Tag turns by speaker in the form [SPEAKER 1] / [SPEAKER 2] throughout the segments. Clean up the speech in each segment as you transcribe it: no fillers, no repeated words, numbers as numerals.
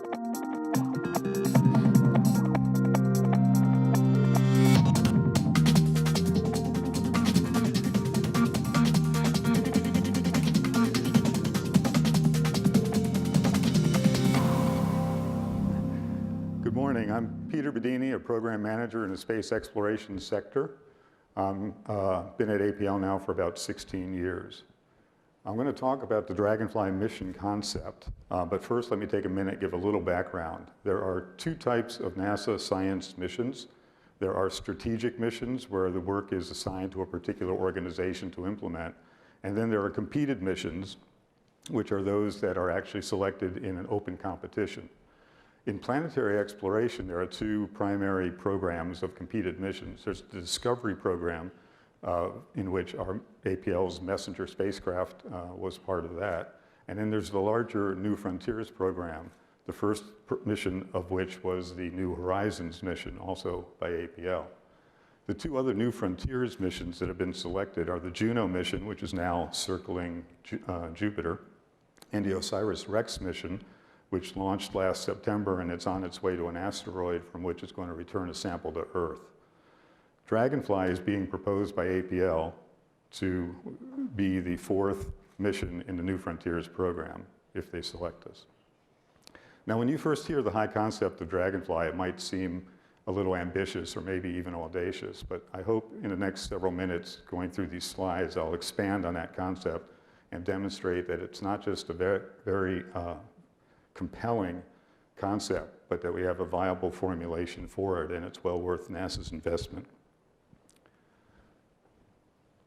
[SPEAKER 1] Good morning. I'm Peter Bedini, a program manager in the space exploration sector. I've been at APL now for about 16 years. I'm going to talk about the Dragonfly mission concept, but first let me take a minute and give a little background. There are two types of NASA science missions. There are strategic missions where the work is assigned to a particular organization to implement, and then there are competed missions, which are those that are actually selected in an open competition. In planetary exploration, there are two primary programs of competed missions. There's the Discovery program, in which our APL's messenger spacecraft was part of that. And then there's the larger New Frontiers program, the first mission of which was the New Horizons mission, also by APL. The two other New Frontiers missions that have been selected are the Juno mission, which is now circling Jupiter, and the OSIRIS-REx mission, which launched last September, and it's on its way to an asteroid from which it's going to return a sample to Earth. Dragonfly is being proposed by APL to be the fourth mission in the New Frontiers program, if they select us. Now, when you first hear the high concept of Dragonfly, it might seem a little ambitious or maybe even audacious, but I hope in the next several minutes going through these slides, I'll expand on that concept and demonstrate that it's not just a very compelling concept, but that we have a viable formulation for it, and it's well worth NASA's investment.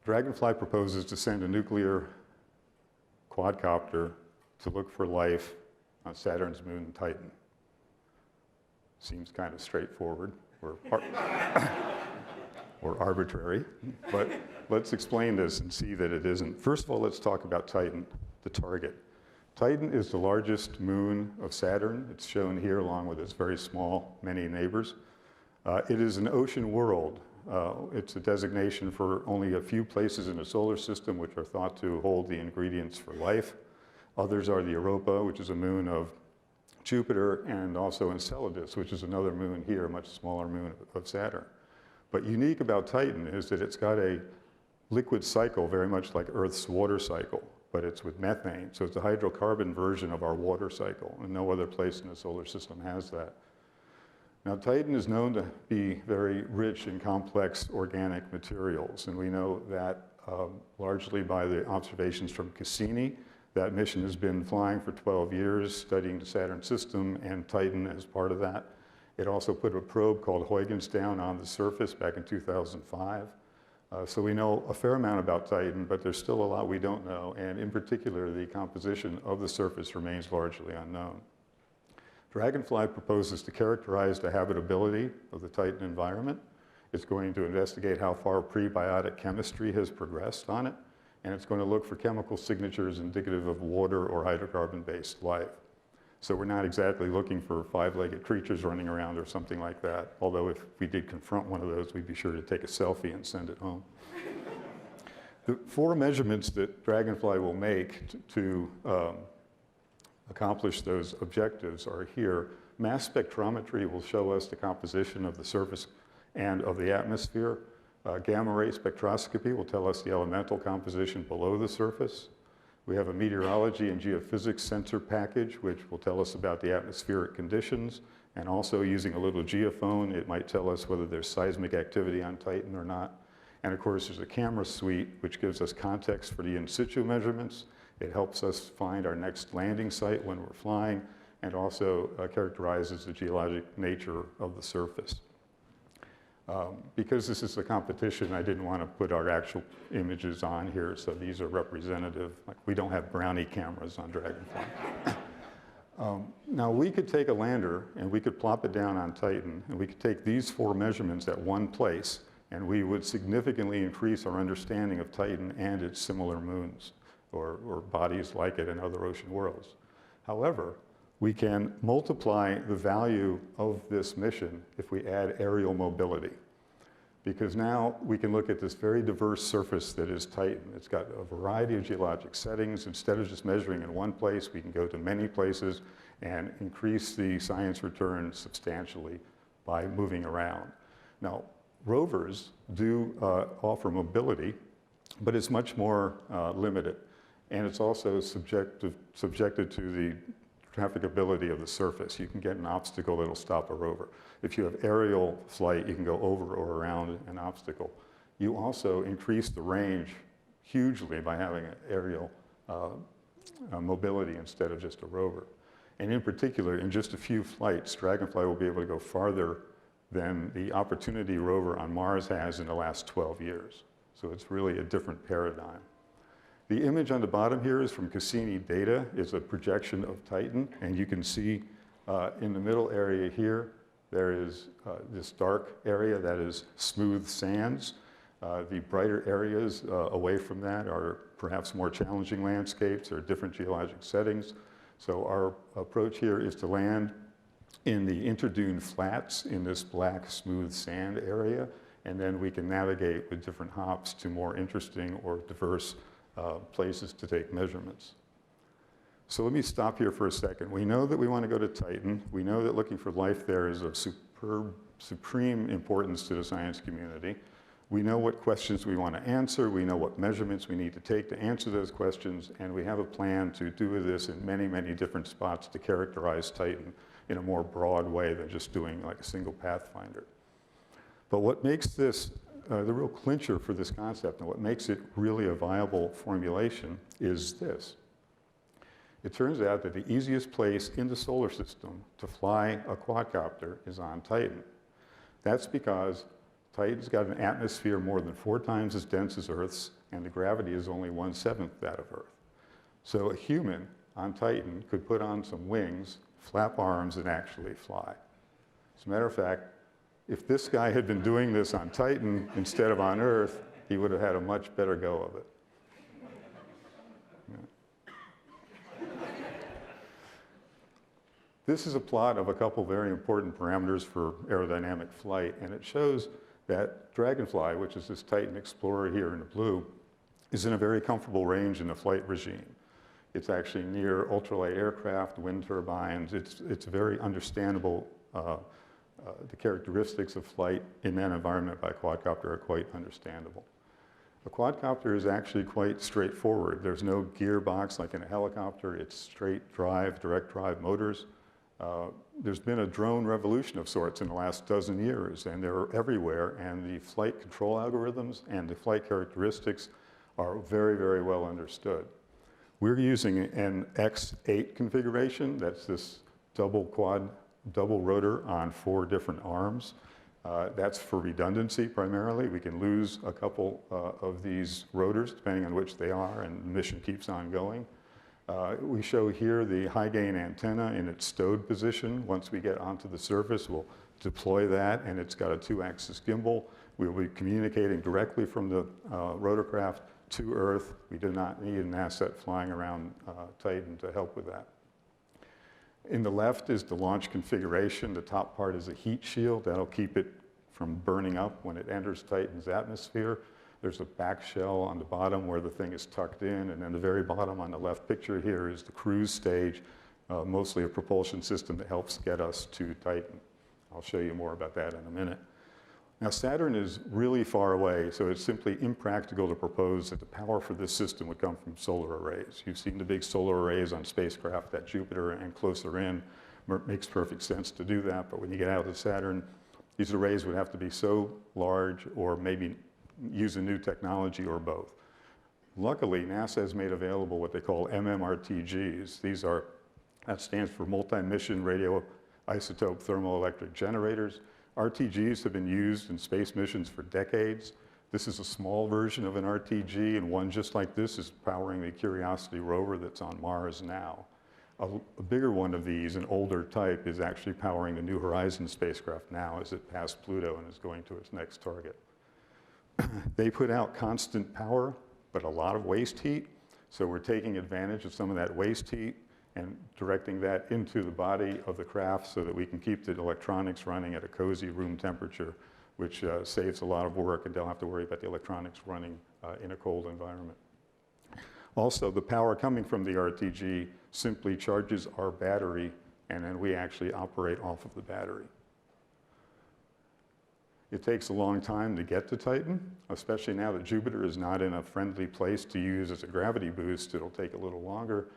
[SPEAKER 1] Dragonfly proposes to send a nuclear quadcopter to look for life on Saturn's moon, Titan. Seems kind of straightforward or arbitrary, but let's explain this and see that it isn't. First of all, let's talk about Titan, the target. Titan is the largest moon of Saturn. It's shown here along with its very small many neighbors. It is an ocean world. It's a designation for only a few places in the solar system which are thought to hold the ingredients for life. Others are the Europa, which is a moon of Jupiter, and also Enceladus, which is another moon here, a much smaller moon of Saturn. But unique about Titan is that it's got a liquid cycle very much like Earth's water cycle, but it's with methane. So it's a hydrocarbon version of our water cycle, and no other place in the solar system has that. Now, Titan is known to be very rich in complex organic materials, and we know that largely by the observations from Cassini. That mission has been flying for 12 years, studying the Saturn system and Titan as part of that. It also put a probe called Huygens down on the surface back in 2005. So we know a fair amount about Titan, but there's still a lot we don't know, and in particular, the composition of the surface remains largely unknown. Dragonfly proposes to characterize the habitability of the Titan environment. It's going to investigate how far prebiotic chemistry has progressed on it, and it's going to look for chemical signatures indicative of water or hydrocarbon-based life. So we're not exactly looking for five-legged creatures running around or something like that, although if we did confront one of those, we'd be sure to take a selfie and send it home. The four measurements that Dragonfly will make to accomplish those objectives are here. Mass spectrometry will show us the composition of the surface and of the atmosphere. Gamma ray spectroscopy will tell us the elemental composition below the surface. We have a meteorology and geophysics sensor package, which will tell us about the atmospheric conditions, and also using a little geophone, it might tell us whether there's seismic activity on Titan or not. And of course, there's a camera suite, which gives us context for the in situ measurements. It helps us find our next landing site when we're flying, and also characterizes the geologic nature of the surface. Because this is a competition, I didn't want to put our actual images on here, so these are representative. Like, we don't have brownie cameras on Dragonfly. Now, we could take a lander and we could plop it down on Titan, and we could take these four measurements at one place, and we would significantly increase our understanding of Titan and its similar moons, or bodies like it in other ocean worlds. However, we can multiply the value of this mission if we add aerial mobility. Because now we can look at this very diverse surface that is Titan. It's got a variety of geologic settings. Instead of just measuring in one place, we can go to many places and increase the science return substantially by moving around. Now, rovers do offer mobility, but it's much more limited. And it's also subjected to the trafficability of the surface. You can get an obstacle that'll stop a rover. If you have aerial flight, you can go over or around an obstacle. You also increase the range hugely by having an aerial mobility instead of just a rover. And in particular, in just a few flights, Dragonfly will be able to go farther than the Opportunity rover on Mars has in the last 12 years. So it's really a different paradigm. The image on the bottom here is from Cassini data. It's a projection of Titan, and you can see in the middle area here, there is this dark area that is smooth sands. The brighter areas away from that are perhaps more challenging landscapes or different geologic settings. So our approach here is to land in the interdune flats in this black smooth sand area, and then we can navigate with different hops to more interesting or diverse places to take measurements. So let me stop here for a second. We know that we want to go to Titan. We know that looking for life there is of supreme importance to the science community. We know what questions we want to answer. We know what measurements we need to take to answer those questions. And we have a plan to do this in many, many different spots to characterize Titan in a more broad way than just doing like a single pathfinder. But what makes this the real clincher for this concept, and what makes it really a viable formulation, is this. It turns out that the easiest place in the solar system to fly a quadcopter is on Titan. That's because Titan's got an atmosphere more than 4 times as dense as Earth's, and the gravity is only 1/7 that of Earth. So a human on Titan could put on some wings, flap arms, and actually fly. As a matter of fact, if this guy had been doing this on Titan instead of on Earth, he would have had a much better go of it. Yeah. This is a plot of a couple very important parameters for aerodynamic flight, and it shows that Dragonfly, which is this Titan Explorer here in the blue, is in a very comfortable range in the flight regime. It's actually near ultralight aircraft, wind turbines. It's very understandable. The characteristics of flight in that environment by a quadcopter are quite understandable. A quadcopter is actually quite straightforward. There's no gearbox like in a helicopter. It's straight drive, direct drive motors. There's been a drone revolution of sorts in the last dozen years, and they're everywhere, and the flight control algorithms and the flight characteristics are very, very well understood. We're using an X8 configuration. That's this double rotor on 4 different arms. That's for redundancy primarily. We can lose a couple of these rotors depending on which they are, and the mission keeps on going. We show here the high gain antenna in its stowed position. Once we get onto the surface, we'll deploy that, and it's got a 2-axis gimbal. We'll be communicating directly from the rotorcraft to Earth. We do not need an asset flying around Titan to help with that. In the left is the launch configuration. The top part is a heat shield. That'll keep it from burning up when it enters Titan's atmosphere. There's a back shell on the bottom where the thing is tucked in, and then the very bottom on the left picture here is the cruise stage, mostly a propulsion system that helps get us to Titan. I'll show you more about that in a minute. Now, Saturn is really far away, so it's simply impractical to propose that the power for this system would come from solar arrays. You've seen the big solar arrays on spacecraft at Jupiter and closer in. It makes perfect sense to do that, but when you get out of Saturn, these arrays would have to be so large or maybe use a new technology or both. Luckily, NASA has made available what they call MMRTGs. That stands for multi-mission radioisotope thermoelectric generators. RTGs have been used in space missions for decades. This is a small version of an RTG, and one just like this is powering the Curiosity rover that's on Mars now. A bigger one of these, an older type, is actually powering the New Horizons spacecraft now as it passed Pluto and is going to its next target. They put out constant power, but a lot of waste heat. So we're taking advantage of some of that waste heat and directing that into the body of the craft so that we can keep the electronics running at a cozy room temperature, which saves a lot of work, and don't have to worry about the electronics running in a cold environment. Also, the power coming from the RTG simply charges our battery and then we actually operate off of the battery. It takes a long time to get to Titan, especially now that Jupiter is not in a friendly place to use as a gravity boost. It'll take a little longer.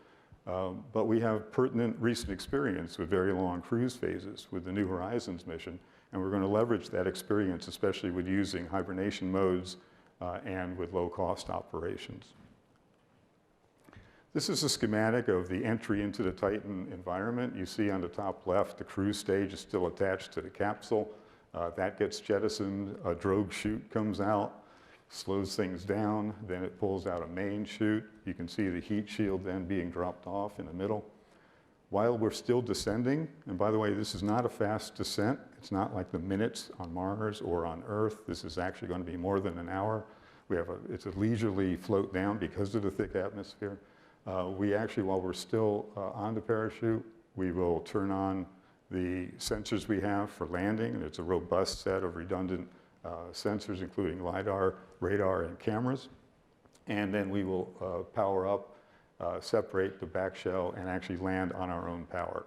[SPEAKER 1] But we have pertinent recent experience with very long cruise phases with the New Horizons mission, and we're going to leverage that experience, especially with using hibernation modes and with low-cost operations. This is a schematic of the entry into the Titan environment. You see on the top left, the cruise stage is still attached to the capsule. That gets jettisoned, a drogue chute comes out, slows things down, then it pulls out a main chute. You can see the heat shield then being dropped off in the middle. While we're still descending, and by the way, this is not a fast descent. It's not like the minutes on Mars or on Earth. This is actually going to be more than an hour. It's a leisurely float down because of the thick atmosphere. We actually, while we're still on the parachute, we will turn on the sensors we have for landing, and it's a robust set of redundant sensors, including LiDAR, radar, and cameras. And then we will power up, separate the back shell, and actually land on our own power.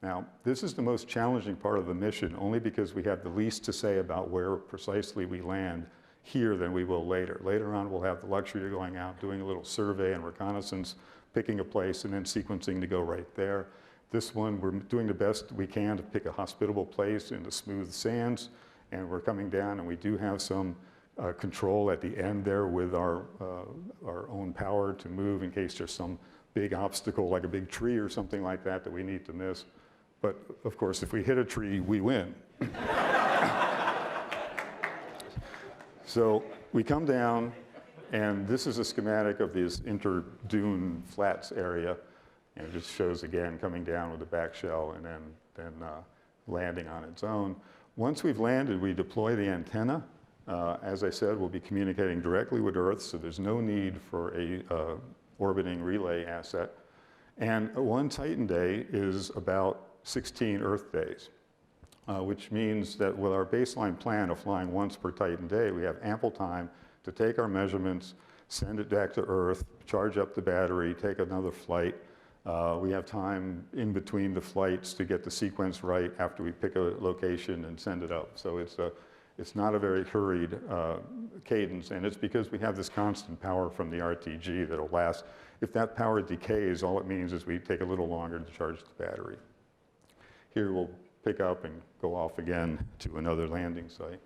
[SPEAKER 1] Now, this is the most challenging part of the mission, only because we have the least to say about where precisely we land here than we will later. Later on, we'll have the luxury of going out, doing a little survey and reconnaissance, picking a place, and then sequencing to go right there. This one, we're doing the best we can to pick a hospitable place in the smooth sands, and we're coming down, and we do have some control at the end there with our own power to move in case there's some big obstacle, like a big tree or something like that, that we need to miss. But of course, if we hit a tree, we win. So we come down, and this is a schematic of this inter-dune flats area. And it just shows, again, coming down with the back shell and then landing on its own. Once we've landed, we deploy the antenna. As I said, we'll be communicating directly with Earth, so there's no need for a orbiting relay asset. And one Titan day is about 16 Earth days, which means that with our baseline plan of flying once per Titan day, we have ample time to take our measurements, send it back to Earth, charge up the battery, take another flight. We have time in between the flights to get the sequence right after we pick a location and send it up. So it's not a very hurried cadence, and it's because we have this constant power from the RTG that'll last. If that power decays, all it means is we take a little longer to charge the battery. Here we'll pick up and go off again to another landing site.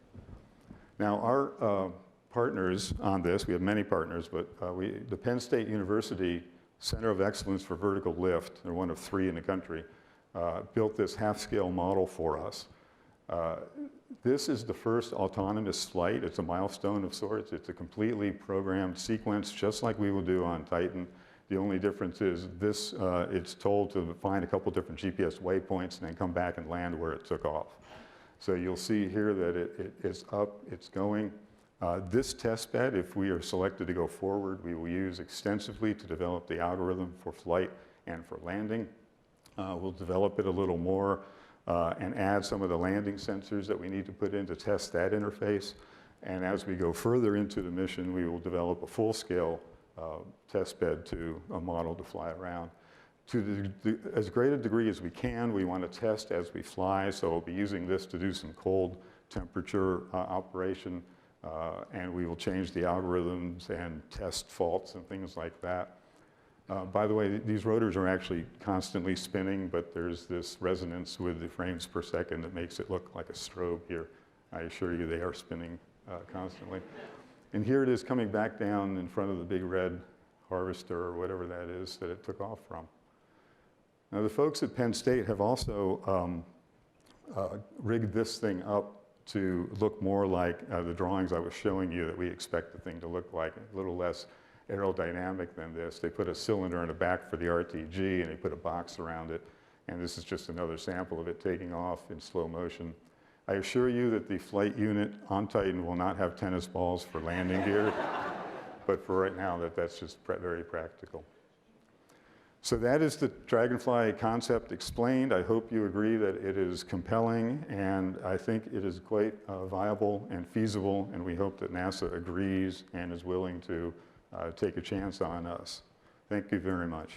[SPEAKER 1] Now our partners on this, we have many partners, but the Penn State University Center of Excellence for Vertical Lift, they're one of 3 in the country, built this half-scale model for us. This is the first autonomous flight. It's a milestone of sorts. It's a completely programmed sequence, just like we will do on Titan. The only difference is this, it's told to find a couple different GPS waypoints and then come back and land where it took off. So you'll see here that it is up, it's going. This test bed, if we are selected to go forward, we will use extensively to develop the algorithm for flight and for landing. We'll develop it a little more and add some of the landing sensors that we need to put in to test that interface. And as we go further into the mission, we will develop a full-scale test bed to a model to fly around. To as great a degree as we can, we want to test as we fly, so we'll be using this to do some cold temperature operation. And we will change the algorithms and test faults and things like that. By the way, these rotors are actually constantly spinning, but there's this resonance with the frames per second that makes it look like a strobe here. I assure you they are spinning constantly. And here it is coming back down in front of the big red harvester or whatever that is that it took off from. Now the folks at Penn State have also rigged this thing up to look more like the drawings I was showing you that we expect the thing to look like, a little less aerodynamic than this. They put a cylinder in the back for the RTG and they put a box around it, and this is just another sample of it taking off in slow motion. I assure you that the flight unit on Titan will not have tennis balls for landing gear, but for right now that's just very practical. So that is the Dragonfly concept explained. I hope you agree that it is compelling, and I think it is quite viable and feasible, and we hope that NASA agrees and is willing to take a chance on us. Thank you very much.